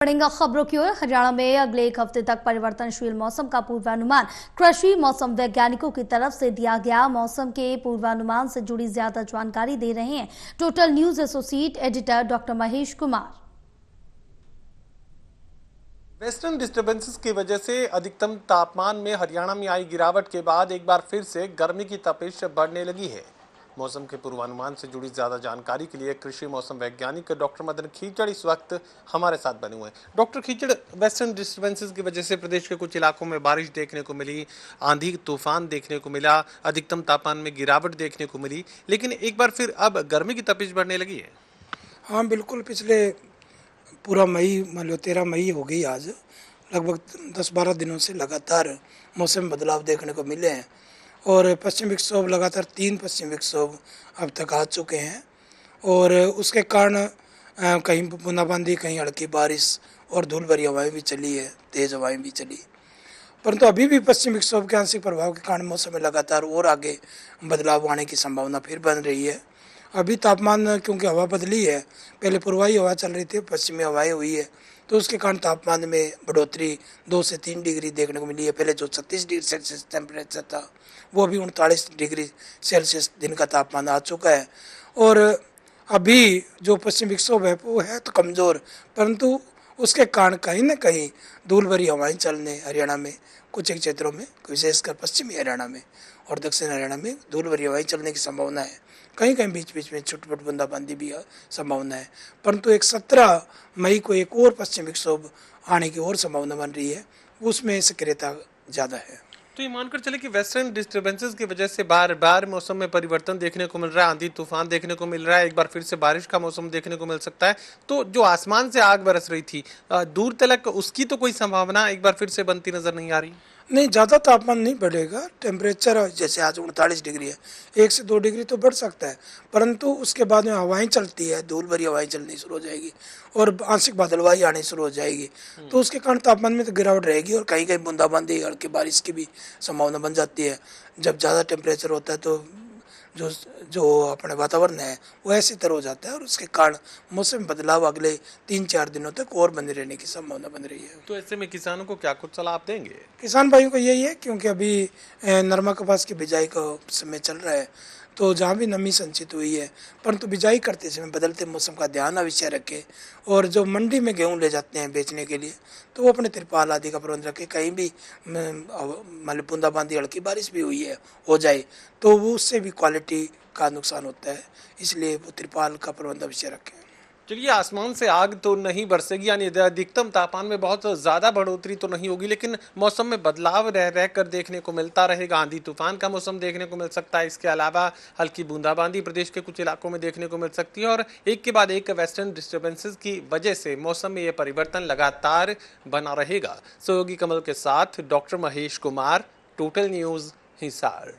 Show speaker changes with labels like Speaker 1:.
Speaker 1: बढ़ेंगे खबरों की ओर। हरियाणा में अगले एक हफ्ते तक परिवर्तनशील मौसम का पूर्वानुमान कृषि मौसम वैज्ञानिकों की तरफ से दिया गया। मौसम के पूर्वानुमान से जुड़ी ज्यादा जानकारी दे रहे हैं total news associate editor doctor Mahesh Kumar.
Speaker 2: Western disturbances की वजह से अधिकतम तापमान में हरियाणा में आई गिरावट के बाद एक बार फिर से गर्मी की तपिश बढ़ने लगी है। मौसम के पूर्वानुमान से जुड़ी ज्यादा जानकारी के लिए कृषि मौसम वैज्ञानिक डॉक्टर मदन खीचड़ इस वक्त हमारे साथ बने हुए हैं। डॉक्टर खीचड़, वेस्टर्न डिस्टर्बेंसेस की वजह से प्रदेश के कुछ इलाकों में बारिश देखने को मिली, आंधी तूफान देखने को मिला, अधिकतम तापमान में गिरावट देखने को मिली, लेकिन एक बार फिर अब गर्मी की तपिश बढ़ने लगी है।
Speaker 3: हाँ बिल्कुल, पिछले पूरा मई मान लो 13 मई हो गई आज, लगभग 10-12 दिनों से लगातार मौसम में बदलाव देखने को मिले हैं और पश्चिम विक्षोभ लगातार 3 पश्चिम विक्षोभ अब तक आ चुके हैं और उसके कारण कहीं बूंदाबांदी, कहीं हल्की बारिश और धूल भरी हवाएं भी चली है, तेज़ हवाएं भी चली। परंतु अभी भी पश्चिम विक्षोभ के आंशिक प्रभाव के कारण मौसम में लगातार और आगे बदलाव आने की संभावना फिर बन रही है। अभी तापमान, क्योंकि हवा बदली है, पहले पूर्वाई हवा चल रही थी, पश्चिमी हवाएं हुई है, तो उसके कारण तापमान में बढ़ोतरी 2 से 3 डिग्री देखने को मिली है। पहले जो 36 डिग्री सेल्सियस टेम्परेचर था वो अभी 39 डिग्री सेल्सियस दिन का तापमान आ चुका है। और अभी जो पश्चिम विक्षोभ है वो है तो कमज़ोर, परंतु उसके कारण कहीं न कहीं धूल भरी हवाएं चलने हरियाणा में कुछ एक क्षेत्रों में, विशेषकर पश्चिमी हरियाणा में और दक्षिण हरियाणा में धूल भरी हवाएं चलने की संभावना है। कहीं कहीं बीच बीच में छुटपुट बूंदाबांदी भी संभावना है। परंतु एक 17 मई को एक और पश्चिम विक्षोभ आने की और संभावना बन रही है, उसमें सक्रियता ज़्यादा है।
Speaker 2: तो ये मानकर चले कि वेस्टर्न डिस्टर्बेंसेस की वजह से बार बार मौसम में परिवर्तन देखने को मिल रहा है, आंधी तूफान देखने को मिल रहा है, एक बार फिर से बारिश का मौसम देखने को मिल सकता है। तो जो आसमान से आग बरस रही थी दूर तलक, उसकी तो कोई संभावना एक बार फिर से बनती नजर नहीं आ रही।
Speaker 3: नहीं, ज़्यादा तापमान नहीं बढ़ेगा। टेम्परेचर जैसे आज 39 डिग्री है, 1 से 2 डिग्री तो बढ़ सकता है, परंतु उसके बाद में हवाएं चलती है, धूल भरी हवाएं चलनी शुरू हो जाएगी और आंशिक बादलवाई आनी शुरू हो जाएगी। तो उसके कारण तापमान में तो गिरावट रहेगी और कहीं कहीं बूंदाबांदी, हल्की बारिश की भी संभावना बन जाती है। जब ज़्यादा टेम्परेचर होता है तो जो जो अपने वातावरण है वो ऐसी तरह हो जाता है और उसके कारण मौसम बदलाव अगले 3-4 दिनों तक और बने रहने की संभावना बन रही है।
Speaker 2: तो ऐसे में किसानों को क्या कुछ सलाह आप देंगे?
Speaker 3: किसान भाइयों को यही है, क्योंकि अभी नरमा कपास की बिजाई का समय चल रहा है, तो जहाँ भी नमी संचित हुई है, परंतु बिजाई करते समय बदलते मौसम का ध्यान अवश्य रखें और जो मंडी में गेहूँ ले जाते हैं बेचने के लिए तो वो अपने तिरपाल आदि का प्रबंध रखें। कहीं भी मतलब बूंदाबांदी, हल्की बारिश भी हुई है, हो जाए तो वो उससे भी क्वालिटी का नुकसान होता है, इसलिए वो तिरपाल का प्रबंध अवश्य रखें।
Speaker 2: चलिए, आसमान से आग तो नहीं बरसेगी, यानी अधिकतम तापमान में बहुत ज़्यादा बढ़ोतरी तो नहीं होगी, लेकिन मौसम में बदलाव रह कर देखने को मिलता रहेगा। आंधी तूफान का मौसम देखने को मिल सकता है, इसके अलावा हल्की बूंदाबांदी प्रदेश के कुछ इलाकों में देखने को मिल सकती है और एक के बाद एक वेस्टर्न डिस्टर्बेंसेस की वजह से मौसम में ये परिवर्तन लगातार बना रहेगा। सहयोगी कमल के साथ doctor Mahesh Kumar, total news, Hisar.